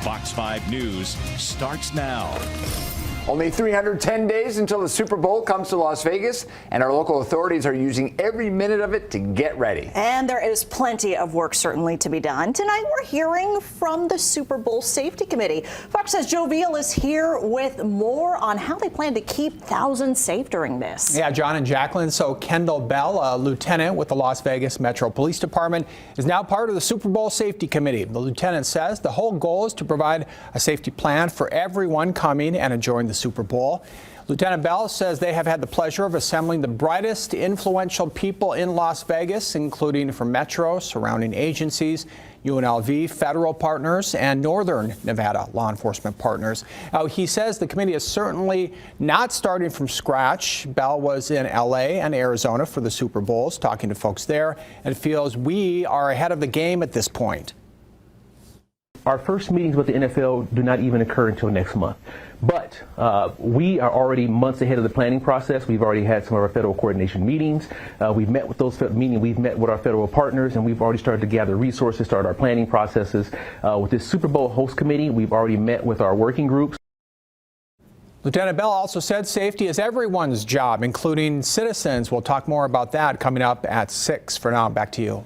Fox 5 News starts now. Only 310 days until the Super Bowl comes to Las Vegas, and our local authorities are using every minute of it to get ready. And there is plenty of work certainly to be done. Tonight we're hearing from the Super Bowl Safety Committee. Fox says Joe Veal is here with more on how they plan to keep thousands safe during this. Yeah, John and Jacqueline. So Kendall Bell, a lieutenant with the Las Vegas Metro Police Department, is now part of the Super Bowl Safety Committee. The lieutenant says the whole goal is to provide a safety plan for everyone coming and enjoying the Super Bowl. Lieutenant Bell says they have had the pleasure of assembling the brightest, influential people in Las Vegas, including from Metro, surrounding agencies, UNLV, federal partners, and Northern Nevada law enforcement partners. He says the committee is certainly not starting from scratch. Bell was in LA and Arizona for the Super Bowls, talking to folks there, and feels we are ahead of the game at this point. Our first meetings with the NFL do not even occur until next month. But we are already months ahead of the planning process. We've already had some of our federal coordination meetings. We've met with those meetings. We've met with our federal partners, and we've already started to gather resources, start our planning processes. With this Super Bowl host committee, we've already met with our working groups. Lieutenant Bell also said safety is everyone's job, including citizens. We'll talk more about that coming up at 6. For now, back to you.